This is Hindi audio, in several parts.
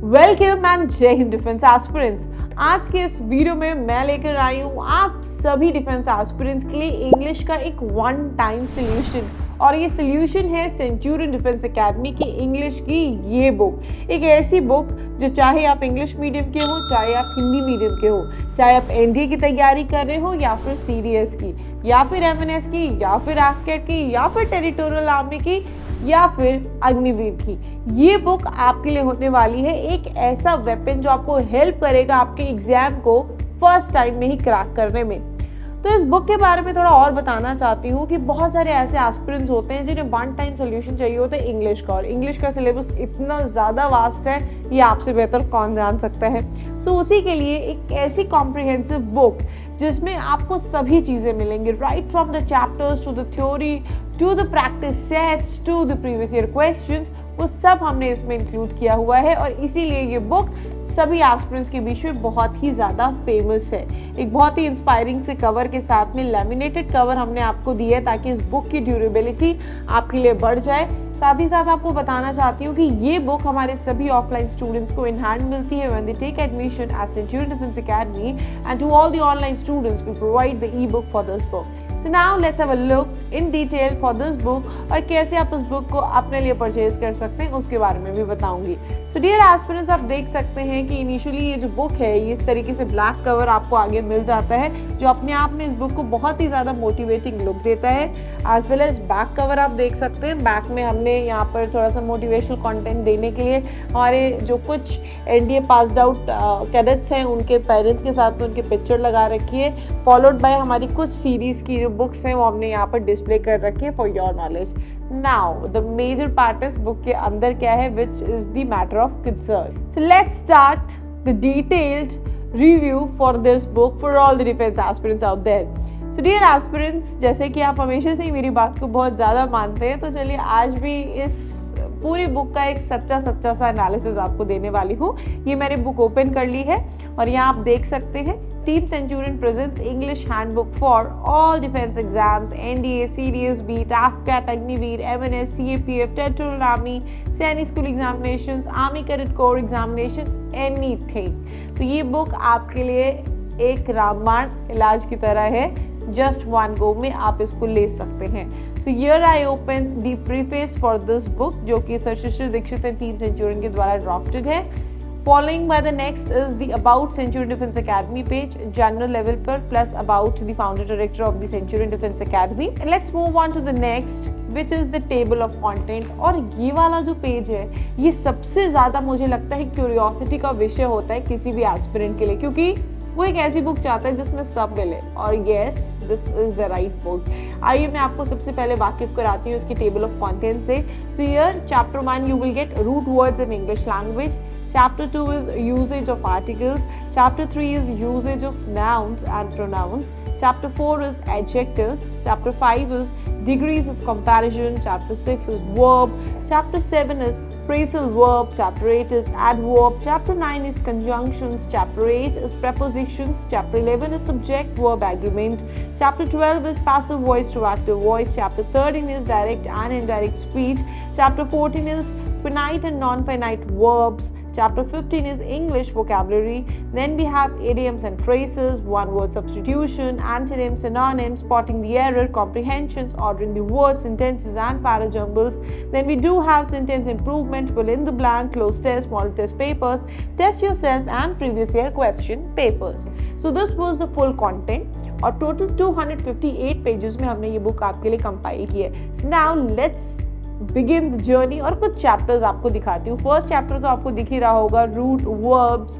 वेलकम एंड जय हिंद डिफेंस एस्पिरेंट्स। आज के इस वीडियो में मैं लेकर आई हूँ आप सभी डिफेंस एस्पिरेंट्स के लिए इंग्लिश का एक वन टाइम सोल्यूशन, और ये सोल्यूशन है सेंचुरियन डिफेंस एकेडमी की इंग्लिश की ये बुक। एक ऐसी बुक जो चाहे आप इंग्लिश मीडियम के हो, चाहे आप हिंदी मीडियम के हो, चाहे आप एनडीए की तैयारी कर रहे हो या फिर सीडीएस की या फिर एमएनएस की या फिर एफकेट की या फिर टेरिटोरियल आर्मी की या फिर अग्निवीर की, ये बुक आपके लिए होने वाली है एक ऐसा वेपन जो आपको हेल्प करेगा आपके एग्जाम को फर्स्ट टाइम में ही क्रैक करने में। तो इस बुक के बारे में थोड़ा और बताना चाहती हूँ कि बहुत सारे ऐसे एस्पिरेंट्स होते हैं जिन्हें वन टाइम सोल्यूशन चाहिए होता है इंग्लिश का, और इंग्लिश का सिलेबस इतना ज़्यादा वास्ट है ये आपसे बेहतर कौन जान सकता है। सो उसी के लिए एक ऐसी कॉम्प्रिहेंसिव बुक जिसमें आपको सभी चीज़ें मिलेंगी, right from the chapters to the theory to the practice sets to the previous year questions, वो सब हमने इसमें इंक्लूड किया हुआ है। और इसीलिए ये बुक सभी एस्पिरेंट्स के बीच में बहुत ही ज़्यादा फेमस है। एक बहुत ही इंस्पायरिंग से कवर के साथ में लैमिनेटेड कवर हमने आपको दी है ताकि इस बुक की ड्यूरेबिलिटी आपके लिए बढ़ जाए। साथ ही साथ आपको बताना चाहती हूँ कि ये बुक हमारे सभी ऑफलाइन स्टूडेंट्स को इन हैंड मिलती है when they take admission at Centurion Defence Academy, and to all the online students we provide the e-book for this book. So now let's have a look in detail for this book, और कैसे आप इस बुक को अपने लिए परचेज कर सकते हैं उसके बारे में भी बताऊंगी। So dear aspirants, आप देख सकते हैं कि इनिशियली ये जो बुक है ये इस तरीके से ब्लैक कवर आपको आगे मिल जाता है जो अपने आप में इस बुक को बहुत ही ज़्यादा मोटिवेटिंग लुक देता है। As well as back cover आप देख सकते हैं, बैक में हमने यहाँ पर थोड़ा सा मोटिवेशनल कंटेंट देने के लिए हमारे जो कुछ एनडीए पास्ड आउट कैडेट्स हैं उनके पेरेंट्स के साथ में उनकी पिक्चर लगा रखी है, फॉलोड बाय हमारी कुछ सीरीज़ की बुक्स हैं वो हमने यहाँ पर डिस्प्ले कर रखी है for your knowledge. Now the major part इस बुक के अंदर क्या है which is the matter of concern. So let's start the detailed review for this book for all the defence aspirants out there. So dear aspirants, जैसे कि आप हमेशा से ही मेरी बात को बहुत ज़्यादा मानते हैं, तो चलिए आज भी इस पूरी बुक का एक सच्चा सा एनालिसिस आपको देने वाली हूँ। ये मैंने बुक ओपन कर ली है और यहाँ आप देख सकते हैं Team Centurion presents English handbook for all defence exams, NDA, CDS, beat, AFCAT, Agniveer, MNS, CAPF, territorial army, Sainik school examinations, army cadet corps examinations, anything. तो ये बुक आपके लिए एक रामबाण इलाज की तरह है, जस्ट वन गो में आप इसको ले सकते हैं। So here I open the preface for this book जो कि sir Shishir Dikshit and team Centurion के द्वारा ड्राफ्टेड है। Following by the next is the About Centurion Defense Academy page, general level पर, plus about the founder director of the Centurion Defense Academy. And let's move on to the next, which is the table of content. और ये वाला जो पेज है ये सबसे ज़्यादा मुझे लगता है क्यूरियोसिटी का विषय होता है किसी भी एस्पिरेंट के लिए, क्योंकि वो एक ऐसी बुक चाहता है जिसमें सब मिले, और yes this is the right book. आइए मैं आपको सबसे पहले वाकिफ कराती हूँ इसकी टेबल ऑफ कंटेंट से। So here chapter 1 you will get root words in English language, Chapter 2 is usage of articles, Chapter 3 is usage of nouns and pronouns, Chapter 4 is adjectives, Chapter 5 is degrees of comparison, Chapter 6 is verb, Chapter 7 is phrasal verb, Chapter 8 is adverb, Chapter 9 is conjunctions, Chapter 8 is prepositions, Chapter 11 is subject verb agreement, Chapter 12 is passive voice to active voice, Chapter 13 is direct and indirect speech, Chapter 14 is finite and non-finite verbs, Chapter 15 is English vocabulary. Then we have idioms and phrases, one word substitution, antonyms, synonyms, spotting the error, comprehensions, ordering the words, sentences and parajumbles. Then we do have sentence improvement, fill in the blank, close test, model test papers, test yourself and previous year question papers. So this was the full content, और total 258 pages में हमने ये बुक आपके लिए कंपाइल की है। So now let's begin the journey, और कुछ चैप्टर्स आपको दिखाती हूँ। फर्स्ट चैप्टर तो आपको दिख ही रहा होगा, root verbs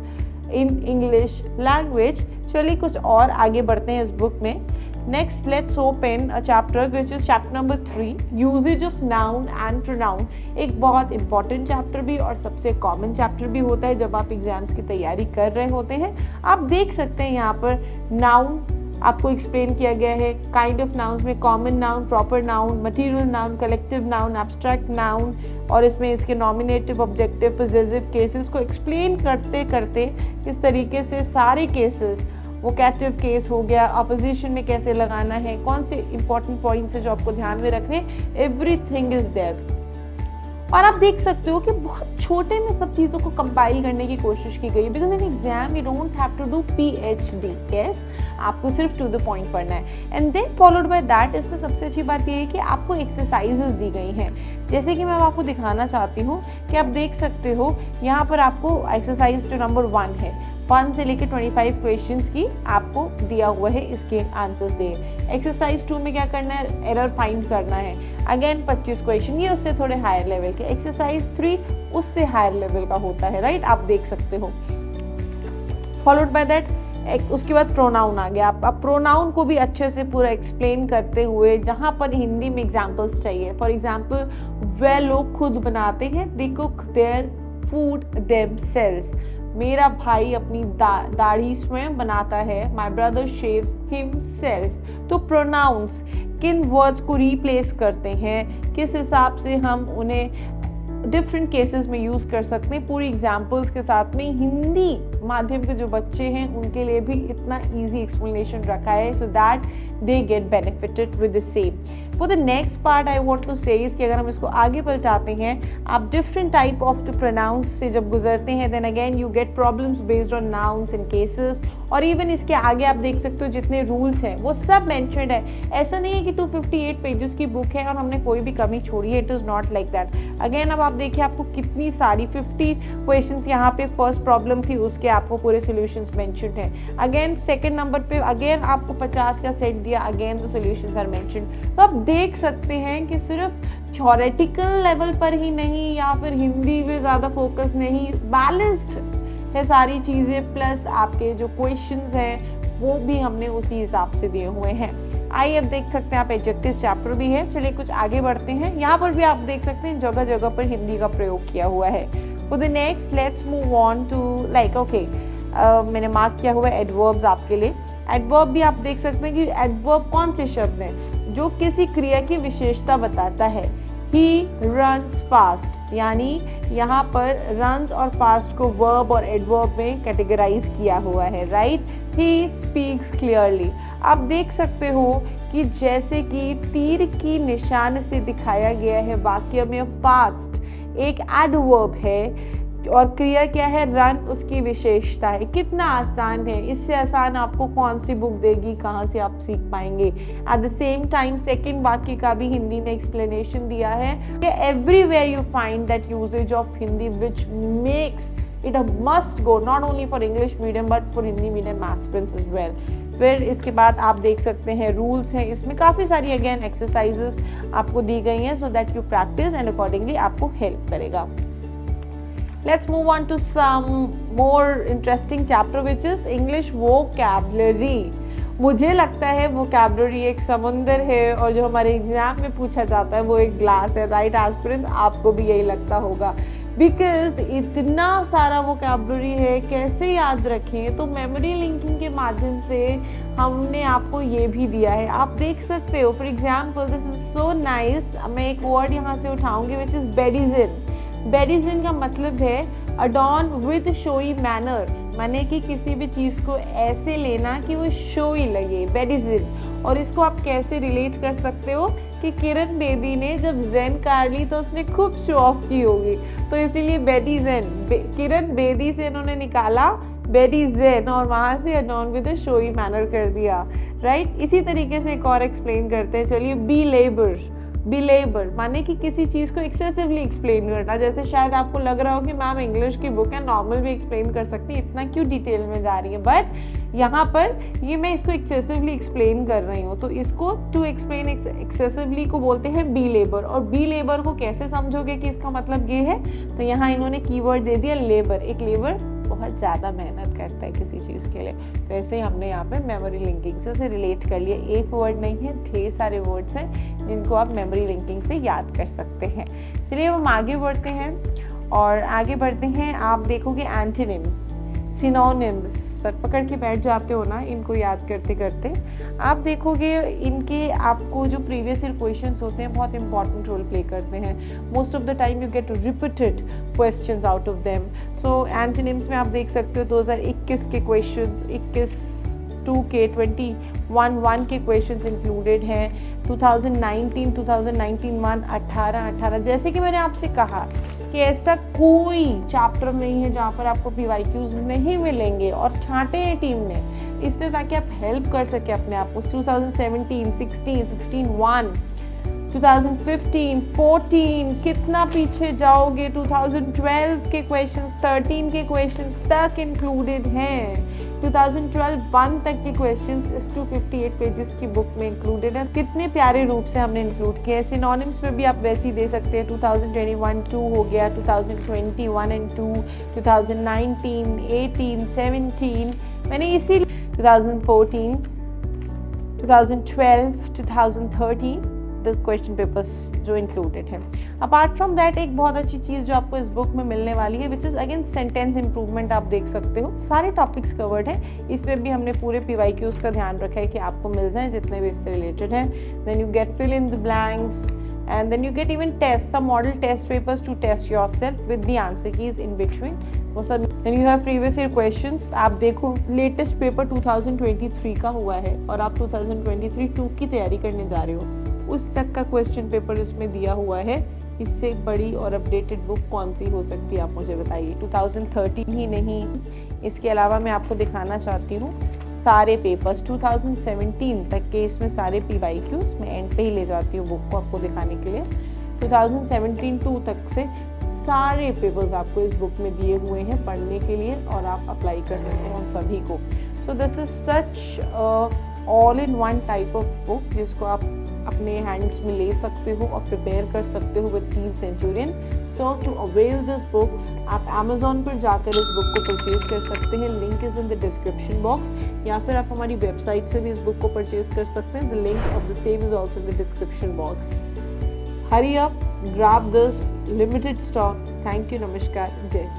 in English language. चलिए कुछ और आगे बढ़ते हैं इस बुक में। Next let's open a chapter which is chapter number 3, usages of noun and pronoun. एक बहुत इंपॉर्टेंट चैप्टर भी और सबसे कॉमन चैप्टर भी होता है जब आप एग्जाम्स की तैयारी कर रहे होते हैं। आप देख सकते हैं यहाँ पर नाउन आपको एक्सप्लेन किया गया है, काइंड ऑफ नाउन्स में common noun, proper noun, material noun, collective noun, abstract noun, और इसमें इसके नॉमिनेटिव, ऑब्जेक्टिव, पॉसेसिव केसेस को एक्सप्लेन करते करते किस तरीके से सारे केसेस, वोकैटिव केस हो गया, अपोजिशन में कैसे लगाना है, कौन से इंपॉर्टेंट पॉइंट्स है जो आपको ध्यान में रखने, एवरीथिंग इज देयर। और आप देख सकते हो कि बहुत छोटे में सब चीज़ों को कंपाइल करने की कोशिश की गई है, because in exam you don't have to do PhD, yes, आपको सिर्फ टू द पॉइंट पढ़ना है। And then followed by that, इसमें सबसे अच्छी बात ये है कि आपको एक्सरसाइजेज दी गई हैं, जैसे कि मैं आपको दिखाना चाहती हूँ कि आप देख सकते हो यहाँ पर आपको एक्सरसाइज नंबर 1 है, 1 से लेकर 25 क्वेश्चंस की आपको दिया हुआ है, इसके आंसर्स दे। एक्सरसाइज 2 में क्या करना है, एरर फाइंड करना है, अगेन 25 क्वेश्चन, ये उससे थोड़े हायर लेवल के। एक्सरसाइज 3 उससे हायर लेवल का होता है, राइट, आप देख सकते हो। फॉलोड बाय दैट उसके बाद प्रोनाउन आ गया। आप प्रोनाउन को भी अच्छे से पूरा एक्सप्लेन करते हुए, जहाँ पर हिंदी में एग्जाम्पल्स चाहिए, फॉर एग्जाम्पल वह लोग खुद बनाते हैं, they cook their food themselves, मेरा भाई अपनी दाढ़ी स्वयं बनाता है, माई ब्रदर शेव्स हिमसेल्फ। तो प्रोनाउंस किन वर्ड्स को रिप्लेस करते हैं, किस हिसाब से हम उन्हें डिफरेंट केसेस में यूज़ कर सकते हैं, पूरी एग्जाम्पल्स के साथ में। हिंदी माध्यम के जो बच्चे हैं उनके लिए भी इतना इजी एक्सप्लेनेशन रखा है, so that they get benefited with the same. For the next part I want to say कि अगर हम इसको आगे पलटाते हैं, आप different type of the pronouns से जब गुजरते हैं, then again you get problems based on nouns and cases. और इवन इसके आगे आप देख सकते हो जितने रूल्स हैं वो सब मेंशन्ड है। ऐसा नहीं है कि 258 पेजेस की बुक है और हमने कोई भी कमी छोड़ी है, it is not like that. Again अब आप देखिए आपको कितनी सारी 50 क्वेश्चंस यहाँ पे फर्स्ट प्रॉब्लम थी, उसके आपको पूरे सॉल्यूशंस मेंशन्ड हैं। अगेन सेकंड नंबर पे अगेन आपको 50 का सेट दिया, again the solutions are mentioned. तो आप देख सकते हैं कि सिर्फ थ्योरेटिकल लेवल पर ही नहीं या फिर हिंदी में ज़्यादा फोकस नहीं, बैलेंस्ड है सारी चीज़ें, प्लस आपके जो क्वेश्चंस हैं वो भी हमने उसी हिसाब से दिए हुए हैं। आइए अब देख सकते हैं आप एडजेक्टिव चैप्टर भी है। चलिए कुछ आगे बढ़ते हैं, यहाँ पर भी आप देख सकते हैं जगह जगह पर हिंदी का प्रयोग किया हुआ है। For the next let's move on to like okay, मैंने मार्क किया हुआ है एडवर्ब्स आपके लिए। एडवर्ब भी आप देख सकते हैं कि एडवर्ब कौन से शब्द हैं जो किसी क्रिया की विशेषता बताता है। ही रन्स फास्ट, यानी यहाँ पर रन्स और फास्ट को वर्ब और एडवर्ब में कैटेगराइज किया हुआ है, राइट। ही स्पीक्स क्लियरली, आप देख सकते हो कि जैसे कि तीर की निशान से दिखाया गया है वाक्य में, फास्ट एक एडवर्ब है और क्रिया क्या है, रन उसकी विशेषता है। कितना आसान है, इससे आसान आपको कौन सी बुक देगी, कहाँ से आप सीख पाएंगे। At the same time second वाक्य का भी हिंदी में एक्सप्लेनेशन दिया है कि everywhere you find that usages of Hindi which makes it a must go not only for English medium but for Hindi medium aspirants as well. फिर इसके बाद आप देख सकते हैं रूल्स हैं, इसमें काफ़ी सारी अगेन एक्सरसाइजेस आपको दी गई हैं so that you practice and accordingly आपको हेल्प करेगा। Let's move on to some more interesting chapter which is English vocabulary। मुझे लगता है vocabulary एक समुंदर है और जो हमारे एग्जाम में पूछा जाता है वो एक ग्लास है, राइट एस्पिरेंट, आपको भी यही लगता होगा बिकॉज इतना सारा vocabulary है, कैसे याद रखें। तो मेमोरी लिंकिंग के माध्यम से हमने आपको ये भी दिया है, आप देख सकते हो। For example this is so nice, मैं एक वर्ड यहाँ से उठाऊंगी विच इज बेडिजिन। बेडिजिन का मतलब है अडॉर्न विद शोई मैनर, माने कि किसी भी चीज़ को ऐसे लेना कि वो शोई लगे, बेडिजिन। और इसको आप कैसे रिलेट कर सकते हो कि किरण बेदी ने जब ज़ेन कार ली तो उसने खूब शो ऑफ की होगी, तो इसीलिए बेडिजिन, किरण बेदी से इन्होंने निकाला बेडिजिन और वहाँ से अडॉर्न विद शोई मैनर कर दिया, राइट। इसी तरीके से एक और एक्सप्लेन करते हैं, चलिए बिलेबर माने कि किसी चीज़ को एक्सेसिवली एक्सप्लेन करना। जैसे शायद आपको लग रहा हो कि मैम इंग्लिश की बुक है, नॉर्मल भी एक्सप्लेन कर सकती है, इतना क्यों डिटेल में जा रही है, बट यहाँ पर ये मैं इसको एक्सेसिवली एक्सप्लेन कर रही हूँ, तो इसको टू एक्सप्लेन एक्सेसिवली को बोलते हैं बिलेबर। और बिलेबर को कैसे समझोगे कि इसका मतलब ये है, तो यहाँ इन्होंने कीवर्ड दे दिया लेबर। एक लेबर बहुत ज़्यादा मेहनत करता है किसी चीज़ के लिए, तो ऐसे ही हमने यहाँ पे मेमोरी लिंकिंग से रिलेट कर लिया। एक वर्ड नहीं है, ढेर सारे वर्ड्स हैं जिनको आप मेमोरी लिंकिंग से याद कर सकते हैं। चलिए हम आगे बढ़ते हैं और आगे बढ़ते हैं, आप देखोगे एंटोनिम्स, सिनोनिम्स, सर पकड़ के बैठ जाते हो ना इनको याद करते करते, आप देखोगे इनके आपको जो प्रीवियस ईयर क्वेश्चंस होते हैं बहुत इंपॉर्टेंट रोल प्ले करते हैं। Most of the time you get repeated questions out of them. So antonyms में आप देख सकते हो 2021 के क्वेश्चंस, 21 2 के 20 1 के क्वेश्चंस इंक्लूडेड हैं। 2019 1 18 जैसे कि मैंने आपसे कहा कि ऐसा कोई चैप्टर नहीं है जहाँ पर आपको PYQs नहीं मिलेंगे, और छांटे हैं टीम ने इसलिए ताकि आप हेल्प कर सके अपने आप को। 2017 16 1 2015 14 कितना पीछे जाओगे, 2012 के क्वेश्चंस 13 के क्वेश्चंस तक इंक्लूडेड हैं। 2012 1 तक के क्वेश्चंस इस 258 पेजेस की बुक में इंक्लूडेड है। कितने प्यारे रूप से हमने इंक्लूड किए। सिनोनिम्स में भी आप वैसे ही दे सकते हैं। 2021 2 हो गया, 2020 1 and 2, 2019 18 17, मैंने इसी 2014 2012 2013 द क्वेश्चन पेपर्स जो इंक्लूडेड है। अपार्ट फ्रॉम दैट एक बहुत अच्छी चीज़ जो आपको इस बुक में मिलने वाली है which is again sentence improvement. आप देख सकते हो सारे टॉपिक्स कवर्ड हैं, इसमें भी हमने पूरे PYQs का ध्यान रखा है कि आपको मिल जाए जितने भी इससे रिलेटेड हैं। Then you get fill in the blanks and then you get even tests, some model test papers to test yourself with the answer keys in between. वो सब then you have previous year questions। आप देखो लेटेस्ट पेपर 2023 का हुआ है और आप 2023 2 की तैयारी करने जा रहे हो, उस तक का क्वेश्चन पेपर इसमें दिया हुआ है। इससे बड़ी और अपडेटेड बुक कौन सी हो सकती है, आप मुझे बताइए। 2013 ही नहीं, इसके अलावा मैं आपको दिखाना चाहती हूँ सारे पेपर्स 2017 तक के, इसमें सारे PYQs मैं एंड पे ही ले जाती हूँ बुक को आपको दिखाने के लिए। 2017 2 तक से सारे पेपर्स आपको इस बुक में दिए हुए हैं पढ़ने के लिए, और आप अप्लाई कर सकते हैं उन सभी को। So this is such all in one type of book जिसको आप अपने हैंड्स में ले सकते हो और प्रिपेयर कर सकते हो with theme centurion. So to avail this book आप Amazon पर जाकर इस बुक को परचेज कर सकते हैं, link is in the description box, या फिर आप हमारी वेबसाइट से भी इस बुक को परचेज कर सकते हैं। The link of the same is also in the description box. Hurry up, grab this, limited stock. Thank you, नमस्कार, जय।